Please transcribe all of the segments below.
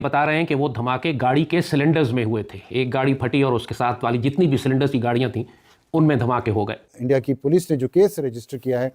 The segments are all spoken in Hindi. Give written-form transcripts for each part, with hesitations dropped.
बता रहे हैं कि वो धमाके गाड़ी के सिलेंडर्स में हुए थे। एक गाड़ी फटी और उसके साथ वाली जितनी भी सिलेंडर्स की गाड़ियां थी उनमें धमाके हो गए। इंडिया की पुलिस ने जो केस रजिस्टर किया है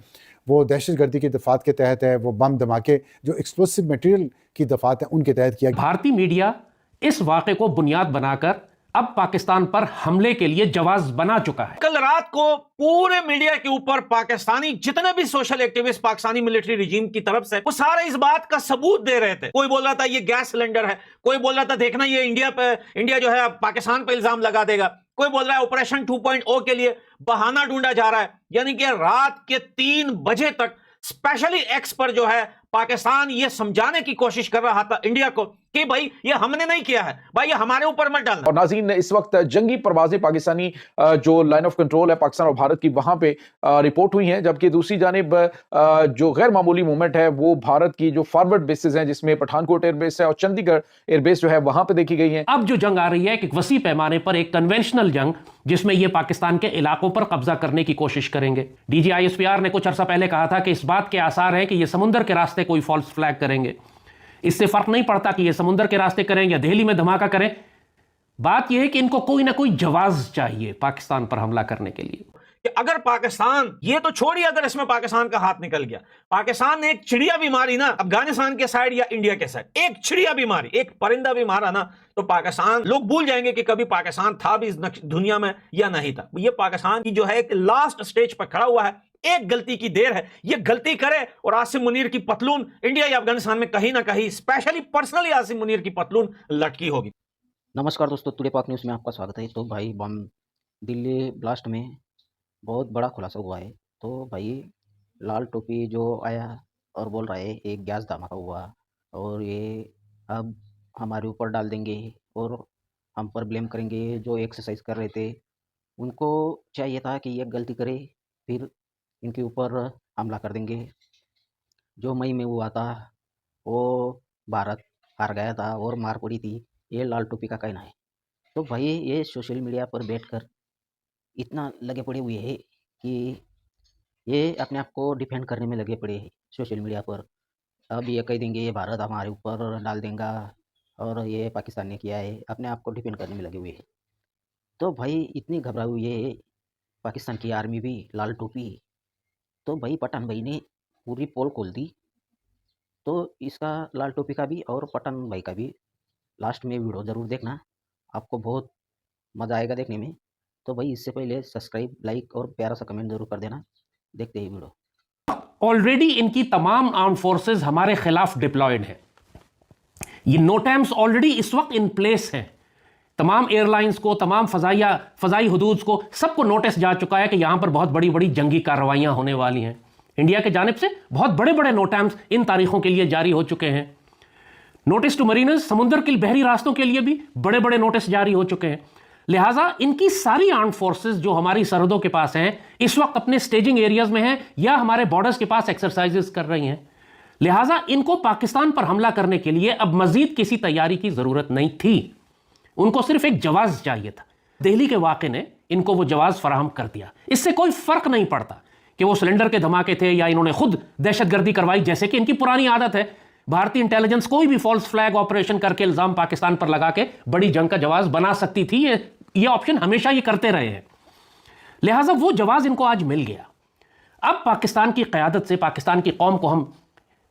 वो दहशतगर्दी की दफात के तहत है। वो बम धमाके जो एक्सप्लोसिव मटेरियल की दफात है उनके तहत किया। भारतीय मीडिया इस वाक़े को बुनियाद बनाकर अब पाकिस्तान पर हमले के लिए जवाब बना चुका है। कल रात को पूरे मीडिया के ऊपर पाकिस्तानी जितने भी social activist Pakistani military regime की तरफ से वो सारे इस बात का सबूत दे रहे थे। कोई बोल रहा था ये गैस सिलेंडर है, कोई बोल रहा था देखना ये इंडिया जो है पाकिस्तान पे इल्जाम लगा देगा, कोई बोल रहा है ऑपरेशन 2.0 के लिए बहाना ढूंढा जा रहा है। यानी कि रात के 3 बजे तक स्पेशली एक्स पर जो है पाकिस्तान ये समझाने की कोशिश कर रहा था इंडिया को कि भाई ये हमने नहीं किया है, भाई ये हमारे ऊपर मत डालना। और नाज़रीन, इस वक्त जंगी परवाज़ें पाकिस्तानी जो लाइन ऑफ कंट्रोल है पाकिस्तान और भारत की वहां पे रिपोर्ट हुई हैं, जबकि दूसरी जानिब जो गैर मामूली मूवमेंट है वो भारत की जो फॉरवर्ड बेसिस हैं जिसमें पठानकोट एयरबेस है और चंडीगढ़ एयरबेस जो है वहां पे देखी गई है। अब जो जंग आ रही है एक वसी पैमाने पर, एक कन्वेंशनल जंग जिसमें ये पाकिस्तान के इलाकों पर कब्जा करने की कोशिश करेंगे। DGISPR ने कुछ अर्सा पहले कहा था कि इस बात के आसार हैं कि ये समुद्र के रास्ते कोई फॉल्स फ्लैग करेंगे। इससे फर्क नहीं पड़ता कि ये समुद्र के रास्ते करें या दिल्ली में धमाका करें, बात यह है कि इनको कोई ना कोई जवाब चाहिए पाकिस्तान पर हमला करने के लिए। कि अगर पाकिस्तान, ये तो छोड़िए अगर इसमें पाकिस्तान का हाथ निकल गया, पाकिस्तान ने एक चिड़िया भी मारी ना अफगानिस्तान के साइड या इंडिया के साइड, एक चिड़िया भी मारी, एक परिंदा भी मारा ना, तो पाकिस्तान लोग भूल जाएंगे कि कभी पाकिस्तान था भी इस दुनिया में या नहीं था। ये पाकिस्तान की जो है एक लास्ट स्टेज पर खड़ा हुआ है। एक गलती की देर है, ये गलती करे और आसिम मुनीर की पतलून इंडिया या अफगानिस्तान में कहीं ना कहीं स्पेशली पर्सनली आसिम मुनीर की पतलून लटकी होगी। नमस्कार दोस्तों, टुडे पाक न्यूज़ में आपका स्वागत है। तो भाई बम दिल्ली ब्लास्ट में बहुत बड़ा खुलासा हुआ है। तो भाई लाल टोपी जो आया और बोल रहा है एक गैस धमाका हुआ और ये अब हमारे ऊपर डाल देंगे और हम पर ब्लेम करेंगे। जो एक्सरसाइज कर रहे थे उनको चाहिए था कि ये गलती करे फिर इनके ऊपर हमला कर देंगे। जो मई में हुआ था वो भारत हार गया था और मार पड़ी थी, ये लाल टोपी का कहना है। तो भाई ये सोशल मीडिया पर बैठकर इतना लगे पड़े हुए हैं कि ये अपने आप को डिफेंड करने में लगे पड़े हैं सोशल मीडिया पर। अब ये कह देंगे ये भारत हमारे ऊपर डाल देगा और ये पाकिस्तान ने किया है, अपने आप को डिफेंड करने में लगे हुए हैं। तो भाई इतनी घबराई हुई है पाकिस्तान की आर्मी भी, लाल टोपी। तो भाई पठान भाई ने पूरी पोल खोल दी। तो इसका लाल टोपी का भी और पठान भाई का भी लास्ट में वीडियो ज़रूर देखना, आपको बहुत मज़ा आएगा देखने में। तो भाई इससे पहले सब्सक्राइब, लाइक और प्यारा सा कमेंट जरूर कर देना। देखते हैं वीडियो। ऑलरेडी इनकी तमाम आर्म फोर्सेस हमारे खिलाफ डिप्लॉयड हैं। ये नोटैम्स ऑलरेडी इस वक्त इन प्लेस हैं। तमाम एयरलाइंस को, तमाम फजाई हुदूद को, सबको नोटिस जा चुका है कि यहां पर बहुत बड़ी बड़ी जंगी कार्रवाइयां होने वाली हैं। इंडिया के जानिब से बहुत बड़े बड़े नोटैम्स इन तारीखों के लिए जारी हो चुके हैं। नोटिस टू मरीनर्स, समुद्र के बहरी रास्तों के लिए भी बड़े बड़े नोटिस जारी हो चुके हैं। लिहाजा इनकी सारी आर्म फोर्सेस जो हमारी सरहदों के पास हैं इस वक्त अपने स्टेजिंग एरियाज में हैं या हमारे बॉर्डर्स के पास एक्सरसाइजेस कर रही हैं। लिहाजा इनको पाकिस्तान पर हमला करने के लिए अब मजीद किसी तैयारी की जरूरत नहीं थी, उनको सिर्फ एक जवाब चाहिए था। दिल्ली के वाक़े ने इनको वो जवाब फराहम कर दिया। इससे कोई फर्क नहीं पड़ता कि वो सिलेंडर के धमाके थे या इन्होंने खुद दहशतगर्दी करवाई, जैसे कि इनकी पुरानी आदत है। भारतीय इंटेलिजेंस कोई भी फॉल्स फ्लैग ऑपरेशन करके इल्जाम पाकिस्तान पर लगा के बड़ी जंग का जवाब बना सकती थी। ये ऑप्शन हमेशा ये करते रहे हैं। लिहाजा वो जवाब इनको आज मिल गया। अब पाकिस्तान की क़यादत से पाकिस्तान की कौम को हम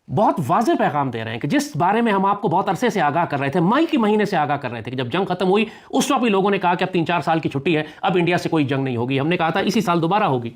बहुत वाज़ेह पैगाम दे रहे हैं कि जिस बारे में हम आपको बहुत अरसे से आगाह कर रहे थे, मई के महीने से आगाह कर रहे थे कि जब जंग खत्म हुई उस वक्त भी लोगों ने कहा कि अब 3-4 साल की छुट्टी है, अब इंडिया से कोई जंग नहीं होगी। हमने कहा था इसी साल दोबारा होगी।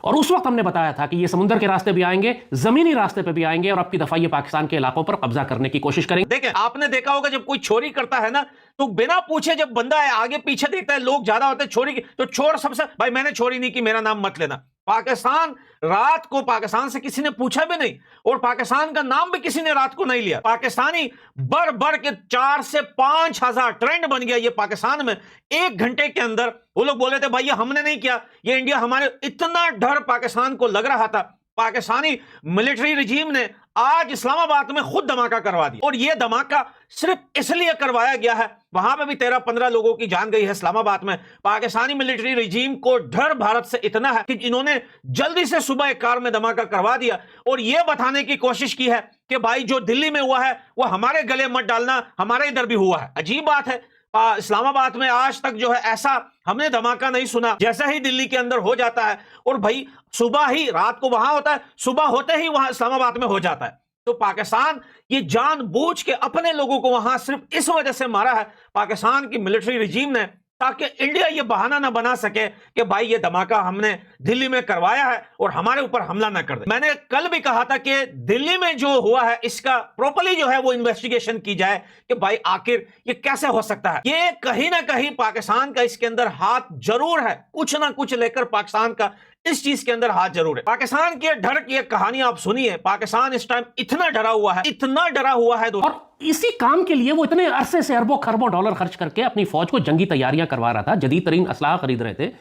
और उस वक्त हमने बताया था कि ये समुद्र के रास्ते भी आएंगे, जमीनी रास्ते पे भी आएंगे और अब की दफा ये पाकिस्तान के इलाकों पर कब्जा करने की कोशिश करेंगे। देखें, आपने देखा होगा जब कोई चोरी करता है ना तो बिना पूछे जब बंदा है आगे पीछे देखता है, लोग ज्यादा होते हैं चोरी की, तो चोर सबसे भाई मैंने चोरी नहीं की, मेरा नाम मत लेना। पाकिस्तान रात को पाकिस्तान से किसी ने पूछा भी नहीं और पाकिस्तान का नाम भी किसी ने रात को नहीं लिया। पाकिस्तानी बढ़ बढ़ के 4 से 5 हजार ट्रेंड बन गया ये पाकिस्तान में। 1 घंटे के अंदर वो लोग बोले थे भाई ये हमने नहीं किया, ये इंडिया हमारे, इतना डर पाकिस्तान को लग रहा था। पाकिस्तानी मिलिट्री रिजीम ने आज इस्लामाबाद में खुद धमाका करवा दिया और यह धमाका सिर्फ इसलिए करवाया गया है, वहां पे भी 13-15 लोगों की जान गई है इस्लामाबाद में। पाकिस्तानी मिलिट्री रिजीम को डर भारत से इतना है कि इन्होंने जल्दी से सुबह एक कार में धमाका करवा दिया और यह बताने की कोशिश की है कि भाई जो दिल्ली में हुआ है वो हमारे गले मत डालना, हमारे इधर भी हुआ है। अजीब बात है, इस्लामाबाद में आज तक जो है ऐसा हमने धमाका नहीं सुना जैसा ही दिल्ली के अंदर हो जाता है। और भाई सुबह ही, रात को वहां होता है, सुबह होते ही वहां इस्लामाबाद में हो जाता है। तो पाकिस्तान ये जानबूझ के अपने लोगों को वहां सिर्फ इस वजह से मारा है, पाकिस्तान की मिलिट्री रिजीम ने, ताकि इंडिया ये बहाना ना बना सके कि भाई ये धमाका हमने दिल्ली में करवाया है और हमारे ऊपर हमला ना कर दे। मैंने कल भी कहा था कि दिल्ली में जो हुआ है इसका प्रॉपर्ली जो है वो इन्वेस्टिगेशन की जाए कि भाई आखिर ये कैसे हो सकता है। ये कहीं ना कहीं पाकिस्तान का इसके अंदर हाथ जरूर है, कुछ ना कुछ लेकर पाकिस्तान का इस चीज के अंदर हाथ जरूर है। पाकिस्तान के डर की एक कहानी आप सुनिए। पाकिस्तान इस टाइम इतना डरा हुआ है, इतना डरा हुआ है और इसी काम के लिए वो इतने अरसे से अरबों खरबों डॉलर खर्च करके अपनी फौज को जंगी तैयारियां करवा रहा था, जदीद तरीन असलाह खरीद रहे थे।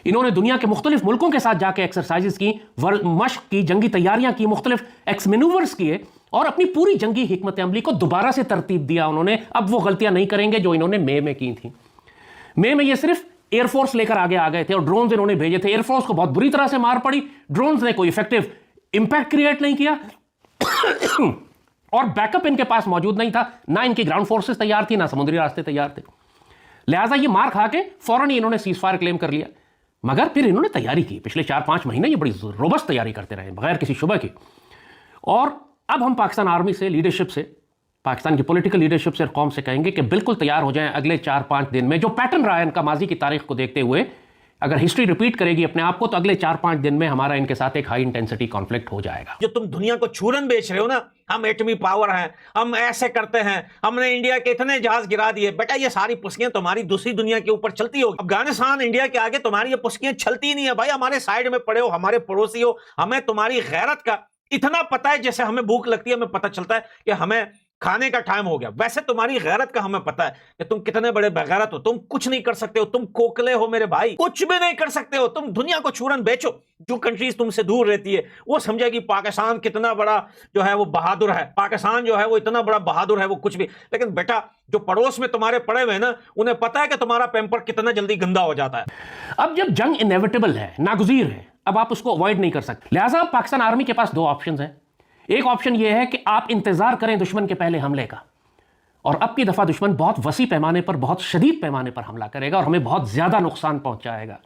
इन्होंने दुनिया के मुख्तलिफ मुल्कों के साथ जाके एक्सरसाइजेस की, मशक की, जंगी तैयारियां की, मुख्तलिफ एक्स मैनूवर्स किए और अपनी पूरी जंगी हिकमत अमली को दोबारा से तरतीब दिया उन्होंने। अब वो गलतियां नहीं करेंगे जो इन्होंने मई में की थी। मई में ये सिर्फ एयरफोर्स लेकर आगे आ गए थे और ड्रोन्स इन्होंने भेजे थे। एयरफोर्स को बहुत बुरी तरह से मार पड़ी, ड्रोन्स ने कोई इफेक्टिव इंपैक्ट क्रिएट नहीं किया और बैकअप इनके पास मौजूद नहीं था। ना इनकी ग्राउंड फोर्सेस तैयार थी, ना समुद्री रास्ते तैयार थे। लिहाजा ये मार खा के फौरन ही इन्होंने सीज फायर क्लेम कर लिया। मगर फिर इन्होंने तैयारी की, पिछले 4-5 महीने ये बड़ी रोबस्ट तैयारी करते रहे बगैर किसी शुबह की। और अब हम पाकिस्तान आर्मी से, लीडरशिप से, पाकिस्तान की पॉलिटिकल लीडरशिप से, कौम से कहेंगे कि बिल्कुल तैयार हो जाएं अगले 4-5 दिन में। जो पैटर्न रहा है इनका माजी की तारीख को देखते हुए, अगर हिस्ट्री रिपीट करेगी अपने आप को, तो अगले 4-5 दिन में हमारा इनके साथ एक हाई इंटेंसिटी कॉन्फ्लिक्ट हो जाएगा। जो तुम दुनिया को चूरन बेच रहे हो ना, हम एटमी पावर हैं, हम ऐसे करते हैं, हमने इंडिया के इतने जहाज गिरा दिए, बेटा ये सारी पुस्कियां तुम्हारी दूसरी दुनिया के ऊपर चलती होगी। अफगानिस्तान, इंडिया के आगे तुम्हारी ये पुस्कियां चलती नहीं है भाई। हमारे साइड में पड़े हो, हमारे पड़ोसी हो, हमें तुम्हारी गैरत का इतना पता है। जैसे हमें भूख लगती है, हमें पता चलता है कि हमें खाने का टाइम हो गया, वैसे तुम्हारी गैरत का हमें पता है कि तुम कितने बड़े बेगैरत हो। तुम कुछ नहीं कर सकते हो, तुम कोकले हो मेरे भाई, कुछ भी नहीं कर सकते हो। तुम दुनिया को चूरन बेचो। जो कंट्रीज तुमसे दूर रहती है वो समझेगी पाकिस्तान कितना बड़ा जो है वो बहादुर है, पाकिस्तान जो है वो इतना बड़ा बहादुर है, वो कुछ भी। लेकिन बेटा जो पड़ोस में तुम्हारे पड़े हुए हैं ना, उन्हें पता है कि तुम्हारा पैम्पर कितना जल्दी गंदा हो जाता है। अब जब जंग इनएविटेबल है, नागुज़ीर है, अब आप उसको अवॉइड नहीं कर सकते। लिहाजा पाकिस्तान आर्मी के पास 2 ऑप्शंस हैं। एक ऑप्शन यह है कि आप इंतजार करें दुश्मन के पहले हमले का, और अब की दफा दुश्मन बहुत वसी पैमाने पर, बहुत शदीद पैमाने पर हमला करेगा और हमें बहुत ज्यादा नुकसान पहुंचाएगा।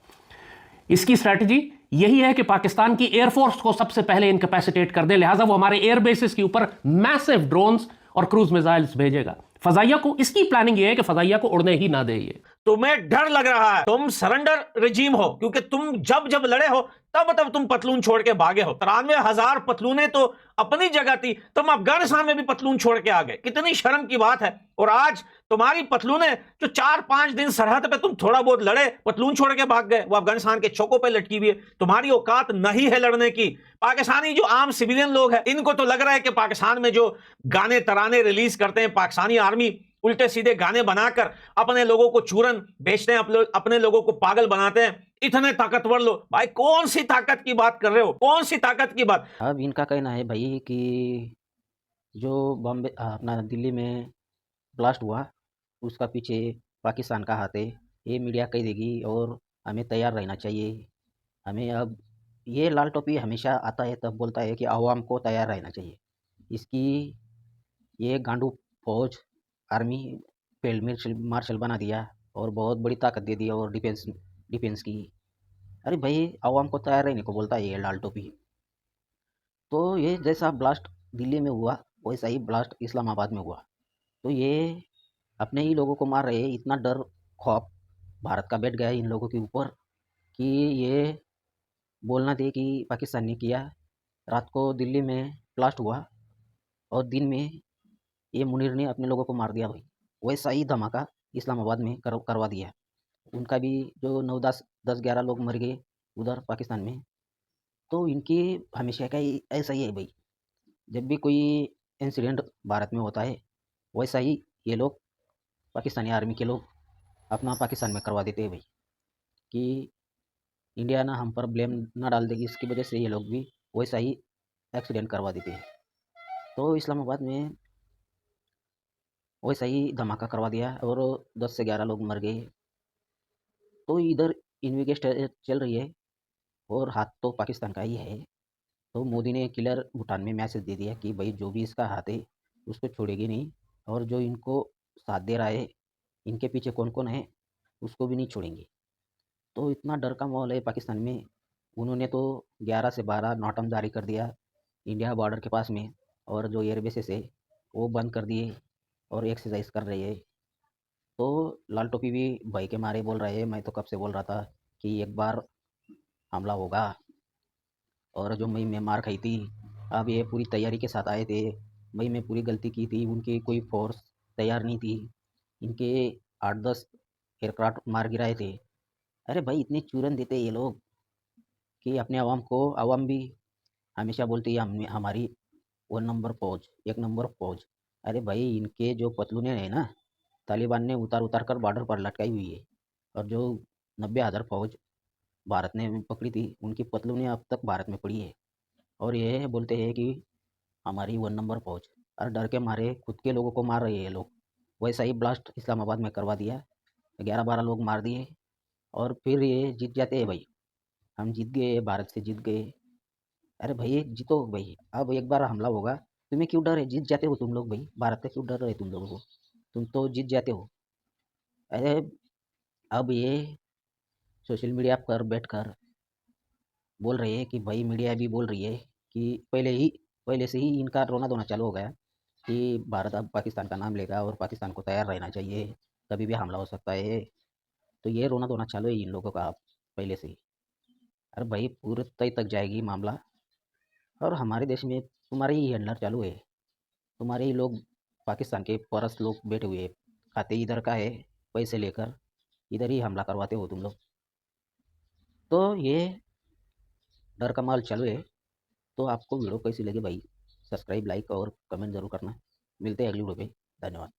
इसकी स्ट्रैटेजी यही है कि पाकिस्तान की एयरफोर्स को सबसे पहले इनकैपेसिटेट कर दे। लिहाजा वो हमारे एयर बेसिस के ऊपर मैसिव ड्रोन्स और क्रूज मिसाइल्स भेजेगा। फजाइया को, इसकी प्लानिंग यह है कि फजाइया को उड़ने ही ना दे। ये तुम्हें डर लग रहा है, तुम सरेंडर रिजीम हो, क्योंकि तुम जब जब लड़े हो तब तब तुम पतलून छोड़ के भागे हो। 93,000 पतलूने तो अपनी जगह थी, तुम अफगानिस्तान में भी पतलून छोड़ के आ गए। कितनी शर्म की बात है। और आज तुम्हारी पतलूने जो 4-5 दिन सरहद पे तुम थोड़ा बहुत लड़े, पतलून छोड़ के भाग गए, वो अफगानिस्तान के चौकों पे लटकी हुई है। तुम्हारी औकात नहीं है लड़ने की। पाकिस्तानी जो आम सिविलियन लोग हैं, इनको तो लग रहा है कि पाकिस्तान में जो गाने तराने रिलीज करते हैं पाकिस्तानी आर्मी, उल्टे सीधे गाने बनाकर अपने लोगों को चूरन बेचते हैं, अपने लोगों को पागल बनाते हैं। इतने ताकतवर लोग, भाई कौन सी ताकत की बात कर रहे हो, कौन सी ताकत की बात। अब इनका कहना है भाई कि जो बॉम्बे अपना दिल्ली में ब्लास्ट हुआ उसका पीछे पाकिस्तान का हाथ है, ये मीडिया कह देगी और हमें तैयार रहना चाहिए। हमें अब ये लाल टोपी हमेशा आता है तब बोलता है कि आवाम को तैयार रहना चाहिए। इसकी ये गांडू फौज आर्मी फील्ड मार्शल बना दिया और बहुत बड़ी ताकत दे दी और डिफेंस की। अरे भाई आवाम को तैयार रहने को बोलता है ये लाल टोपी। तो ये जैसा ब्लास्ट दिल्ली में हुआ वैसा ही ब्लास्ट इस्लामाबाद में हुआ। तो ये अपने ही लोगों को मार रहे हैं। इतना डर खौफ भारत का बैठ गया है इन लोगों के ऊपर कि ये बोलना दे कि पाकिस्तान ने किया। रात को दिल्ली में ब्लास्ट हुआ और दिन में ये मुनीर ने अपने लोगों को मार दिया भाई। वैसा ही धमाका इस्लामाबाद में करवा दिया। उनका भी जो 9-10-11 लोग मर गए उधर पाकिस्तान में। तो इनकी हमेशा का ऐसा ही है भाई, जब भी कोई इंसिडेंट भारत में होता है वैसा ही ये लोग पाकिस्तानी आर्मी के लोग अपना पाकिस्तान में करवा देते हैं भाई, कि इंडिया ना हम पर ब्लेम ना डाल देगी। इसकी वजह से ये लोग भी वैसा ही एक्सीडेंट करवा देते हैं। तो इस्लामाबाद में वैसा ही धमाका करवा दिया और 10 से 11 लोग मर गए। तो इधर इन्वेस्टिगेशन चल रही है और हाथ तो पाकिस्तान का ही है। तो मोदी ने क्लियर भूटान में मैसेज दे दिया कि भाई जो भी इसका हाथ है उसको छोड़ेगी नहीं, और जो इनको साथ दे रहा है, इनके पीछे कौन कौन है, उसको भी नहीं छोड़ेंगे। तो इतना डर का माहौल है पाकिस्तान में। उन्होंने तो 11 से 12 नॉटम जारी कर दिया इंडिया बॉर्डर के पास में, और जो एयर बेसेस है वो बंद कर दिए और एक्सरसाइज कर रही है। तो लाल टोपी भी भय के मारे बोल रहे हैं, मैं तो कब से बोल रहा था कि एक बार हमला होगा, और जो मई में मार खाई थी, अब ये पूरी तैयारी के साथ आए थे। मई में पूरी गलती की थी, उनकी कोई फोर्स तैयार नहीं थी, इनके 8-10 एयरक्राफ्ट मार गिराए थे। अरे भाई इतने चूरन देते ये लोग कि अपने आवाम भी हमेशा बोलती है हमारी 1 नंबर फौज, 1 नंबर फौज। अरे भाई इनके जो पतलूने हैं ना, तालिबान ने उतार उतार कर बॉर्डर पर लटकाई हुई है, और जो 90,000 फौज भारत ने पकड़ी थी, उनकी पतलूने अब तक भारत में पड़ी है, और ये बोलते हैं कि हमारी 1 नंबर फौज। और डर के मारे खुद के लोगों को मार रहे हैं ये लोग। वैसा ही ब्लास्ट इस्लामाबाद में करवा दिया, 11-12 लोग मार दिए, और फिर ये जीत जाते हैं भाई, हम जीत गए, भारत से जीत गए। अरे भाई जीतो भाई, अब एक बार हमला होगा, तुम्हें क्यों डर है? जीत जाते हो तुम लोग भाई, भारत का क्यों डर है तुम लोगों को? तुम तो जीत जाते हो। अरे अब ये सोशल मीडिया पर बैठकर बोल रहे हैं कि भाई, मीडिया भी बोल रही है कि पहले से ही इनका रोना धोना चालू हो गया कि भारत अब पाकिस्तान का नाम लेगा और पाकिस्तान को तैयार रहना चाहिए, कभी भी हमला हो सकता है। तो ये रोना धोना चालू है इन लोगों का अब पहले से ही। अरे भाई पूरे तय तक जाएगी मामला, और हमारे देश में तुम्हारे ही हैंडलर चालू है, तुम्हारे ही लोग, पाकिस्तान के परस लोग बैठे हुए हैं, खाते इधर का है, पैसे लेकर इधर ही हमला करवाते हो तुम लोग। तो ये डर का माहौल चालू है। तो आपको वीडियो कैसी लगी भाई, सब्सक्राइब, लाइक और कमेंट ज़रूर करना। मिलते हैं अगली वीडियो पे। धन्यवाद।